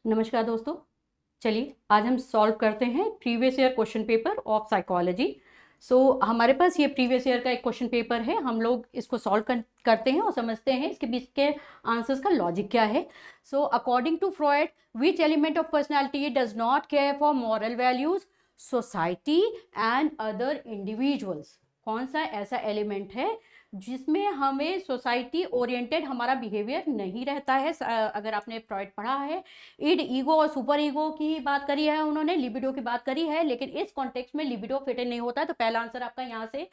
नमस्कार दोस्तों। चलिए आज हम सॉल्व करते हैं previous year question paper of psychology. हमारे पास ये प्रीवियस ईयर का एक क्वेश्चन पेपर है। हम लोग इसको सॉल्व करते हैं और समझते हैं इसके बीच के आंसर्स का लॉजिक क्या है। According to Freud, which element of personality does not care for moral values, society and other individuals? कौन सा ऐसा एलिमेंट है जिसमें हमें सोसाइटी ओरिएंटेड हमारा बिहेवियर नहीं रहता है? अगर आपने फ्रॉइड पढ़ा है, इड, ईगो और सुपर ईगो की बात करी है, उन्होंने लिबिडो की बात करी है, लेकिन इस कॉन्टेक्स्ट में लिबिडो फिट इन नहीं होता है, तो पहला आंसर आपका यहाँ से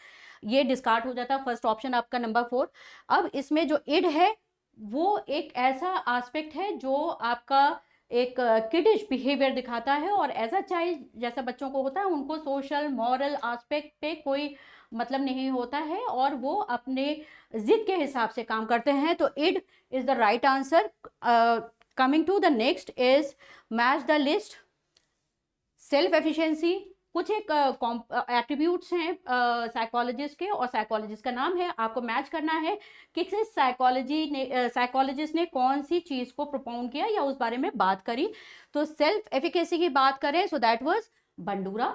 ये डिस्कार्ड हो जाता है। फर्स्ट ऑप्शन आपका नंबर 4। अब इसमें जो इड है वो एक ऐसा एस्पेक्ट है जो आपका एक किडिश बिहेवियर दिखाता है, और एज अ चाइल्ड जैसा बच्चों को होता है उनको सोशल मॉरल एस्पेक्ट पे कोई मतलब नहीं होता है और वो अपने जिद के हिसाब से काम करते हैं। तो id is the right answer. Coming to the next is match the list. Self efficiency कुछ एक एट्रीब्यूट्स हैं साइकोलॉजिस्ट के, और साइकोलॉजिस्ट का नाम है, आपको मैच करना है कि किस साइकोलॉजिस्ट ने कौन सी चीज को प्रोपाउंड किया या उस बारे में बात करी। तो सेल्फ एफिकेसी की बात करें so that was Bandura.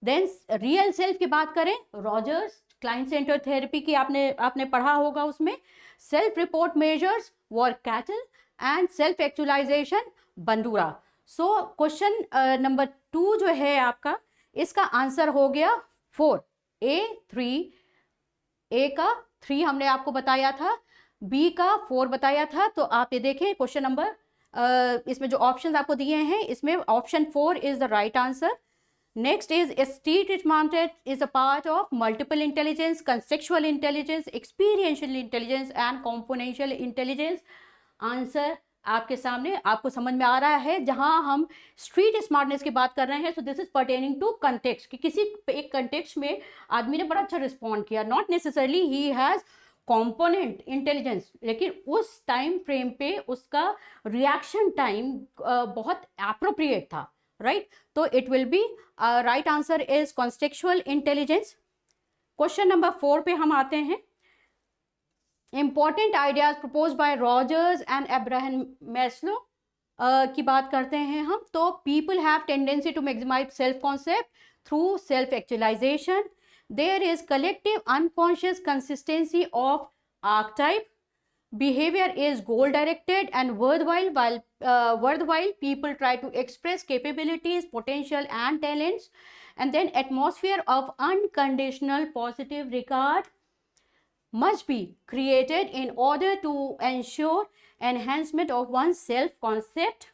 Then real self की बात करें, रॉजर्स। क्लाइंट सेंटर थेरेपी की आपने पढ़ा होगा, उसमें self report measures were Cattell and self actualization Bandura. Question number 2 जो है आपका, इसका आंसर हो गया 4, A3। ए का 3 हमने आपको बताया था, बी का 4 बताया था। तो आप ये देखें क्वेश्चन नंबर इसमें जो ऑप्शन आपको दिए हैं इसमें option 4 is the right answer. Next is state mounted is a part of multiple intelligence, contextual intelligence, experiential intelligence and componential intelligence। Answer आपके सामने, आपको समझ में आ रहा है। जहां हम स्ट्रीट स्मार्टनेस की बात कर रहे हैं, so this is pertaining to context, कि किसी एक कंटेक्स्ट में आदमी ने बड़ा अच्छा रिस्पॉन्ड किया, नॉट नेसेसरली ही हैज कॉम्पोनेंट इंटेलिजेंस, लेकिन उस टाइम फ्रेम पे उसका रिएक्शन टाइम बहुत एप्रोप्रिएट था, राइट? तो it will be right answer is contextual intelligence. Question number 4 पे हम आते हैं। Important ideas propose by Rogers and Abraham Maslow की बात करते हैं हम। तो people have tendency to maximize self concept through self actualization. There is collective unconscious consistency of archetype. Behavior is goal directed and worthwhile people try to express capabilities, potential and talents. And then atmosphere of unconditional positive regard must be created in order to ensure enhancement of one's self concept.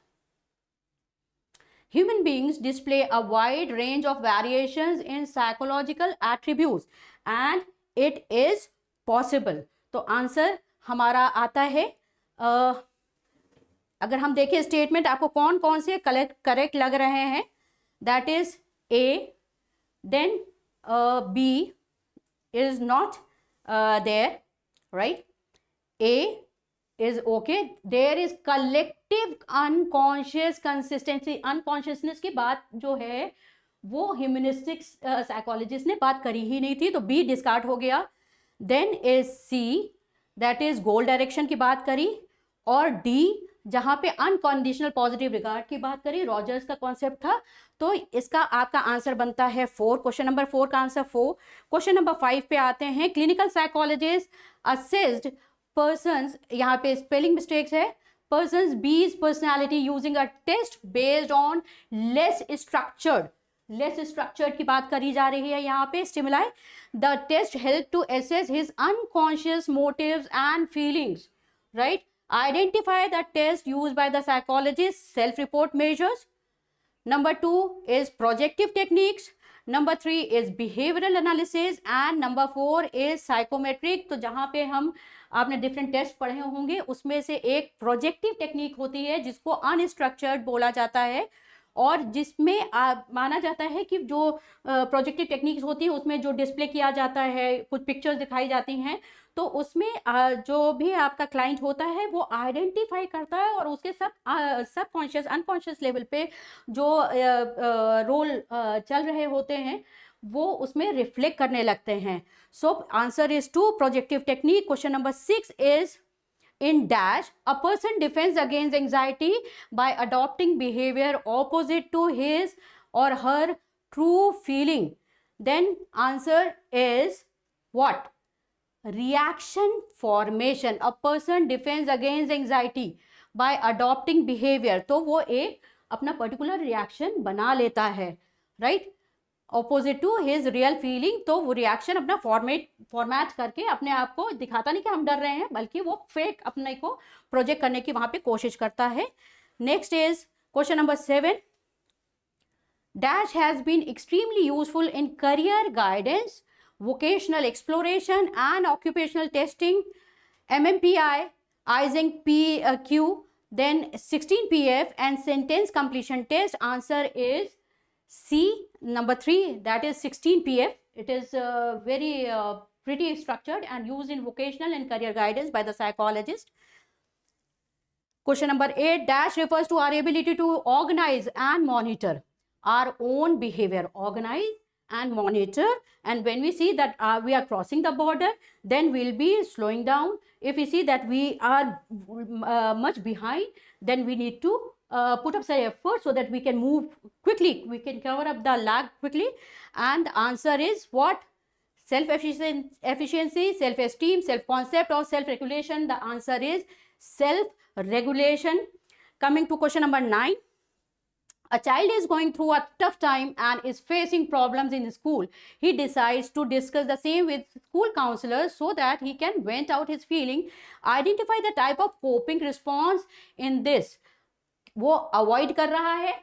Human beings display a wide range of variations in psychological attributes and it is possible. तो answer हमारा आता है, अगर हम देखें statement आपको कौन कौन से करेक्ट लग रहे हैं, that is A, then B is not there, right? A is okay, there is collective unconscious consistency. Unconsciousness की बात जो है वो ह्यूमनिस्टिक साइकोलॉजिस्ट ने बात करी ही नहीं थी, तो बी डिस्कार्ड हो गया। Then is C, that is goal direction की बात करी, और डी जहां पे अनकंडीशनल पॉजिटिव रिगार्ड की बात करी, रॉजर्स का कॉन्सेप्ट था। तो इसका आपका आंसर बनता है 4। क्वेश्चन नंबर 4 का आंसर 4। क्वेश्चन नंबर 5 पे आते हैं। क्लिनिकल साइकोलॉजिस्ट असेस्ड पर्सन्स, यहाँ पे स्पेलिंग मिस्टेक्स है, पर्सन्स बीज personality using a test based on less structured की बात करी जा रही है यहाँ पे। Stimuli the test help to assess his unconscious motives and feelings, right? Identify the test used by the psychologist, self report measures. Number 2 is projective techniques. Number 3 is behavioural analysis and number 4 is psychometric. तो जहाँ पे हम आपने different test पढ़े होंगे, उसमें से एक प्रोजेक्टिव टेक्निक होती है जिसको अनस्ट्रक्चर्ड बोला जाता है, और जिसमें माना जाता है कि जो प्रोजेक्टिव टेक्निक्स होती है उसमें जो डिस्प्ले किया जाता है, कुछ पिक्चर्स दिखाई जाती हैं, तो उसमें जो भी आपका क्लाइंट होता है वो आइडेंटिफाई करता है और उसके सब कॉन्शियस अनकॉन्शियस लेवल पे जो रोल चल रहे होते हैं वो उसमें रिफ्लेक्ट करने लगते हैं। So answer is 2 projective technique. Question number 6 is in dash, a person defends against anxiety by adopting behavior opposite to his or her true feeling. Then answer is what? Reaction formation. A person defends against anxiety by adopting behavior, तो वो एक अपना particular reaction बना लेता है, right, opposite to his real feeling. तो वो reaction अपना फॉर्मेट करके अपने आप को दिखाता नहीं कि हम डर रहे हैं, बल्कि वो फेक अपने को प्रोजेक्ट करने की वहां पे कोशिश करता है। Next is question number 7, dash has been extremely useful in career guidance, vocational exploration and occupational testing, MMPI, Ising PQ, then 16PF and sentence completion test. Answer is C, number 3, that is 16PF. It is very pretty structured and used in vocational and career guidance by the psychologist. Question number 8, dash refers to our ability to organize and monitor our own behavior. Organize and monitor, and when we see that we are crossing the border, then we'll be slowing down. If we see that we are much behind, then we need to put up some effort so that we can move quickly, we can cover up the lag quickly. And the answer is what? Self-efficiency, self-esteem, self-concept or self-regulation. The answer is self-regulation. Coming to question number 9, a child is going through a tough time and is facing problems in school. He decides to discuss the same with school counselors so that he can vent out his feeling. Identify the type of coping response in this. वो avoid कर रहा है,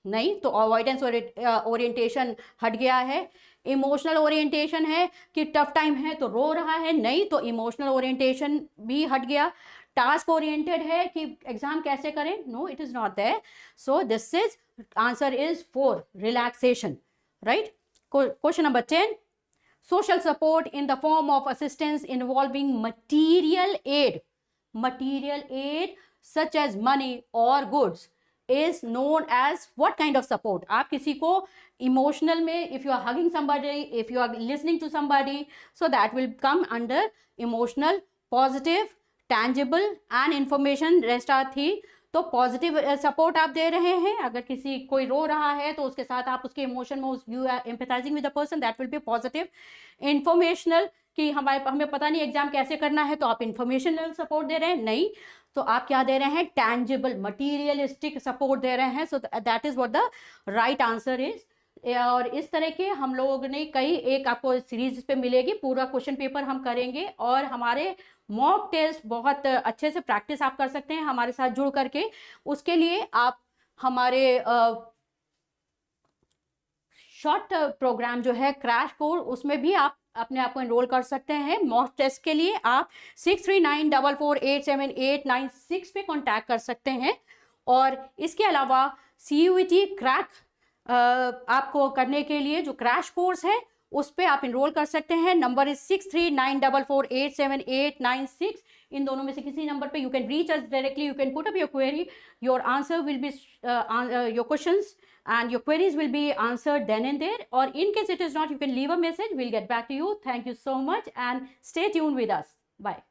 नहीं तो avoidance orientation हट गया है। Emotional orientation है कि टफ टाइम है तो रो रहा है, नहीं तो इमोशनल ओरिएंटेशन भी हट गया। टास्क ओरिएंटेड है कि एग्जाम कैसे करें, no it is not there. So this is answer is 4, relaxation, right? Question number 10, social support in the form of assistance involving material aid such as money or goods is known as what kind of support? आप किसी को emotional में, if you are hugging somebody, if you are listening to somebody, so that will come under emotional, positive, tangible and information, rest are 3। तो positive support आप दे रहे हैं, अगर किसी कोई रो रहा है तो उसके साथ आप उसके इमोशन में you are empathising with the person, that will be positive. Informational कि हमें पता नहीं एग्जाम कैसे करना है तो आप इंफॉर्मेशनल सपोर्ट दे रहे हैं, नहीं तो आप क्या दे रहे हैं? टैंजिबल मटीरियलिस्टिक सपोर्ट दे रहे हैं। So that is what the right answer is. और इस तरह के हम लोग ने कई एक आपको सीरीज पे मिलेगी, पूरा क्वेश्चन पेपर हम करेंगे और हमारे मॉक टेस्ट बहुत अच्छे से प्रैक्टिस आप कर सकते हैं हमारे साथ जुड़ करके। उसके लिए आप हमारे शॉर्ट प्रोग्राम जो है क्रैश कोर्स, उसमें भी आप अपने आप को एनरोल कर सकते हैं। मॉक टेस्ट के लिए आप 6394487896 पे कांटेक्ट कर सकते हैं। और इसके अलावा CUET क्रैक आपको करने के लिए जो क्रैश कोर्स है उस पे आप इनरोल कर सकते हैं। Number is 6394487896। इन दोनों में से किसी नंबर पे you can reach us directly, you can put up your query, your answer will be your questions and your queries will be answered then and there, or in case it is not, you can leave a message, we'll get back to you. Thank you so much and stay tuned with us. Bye.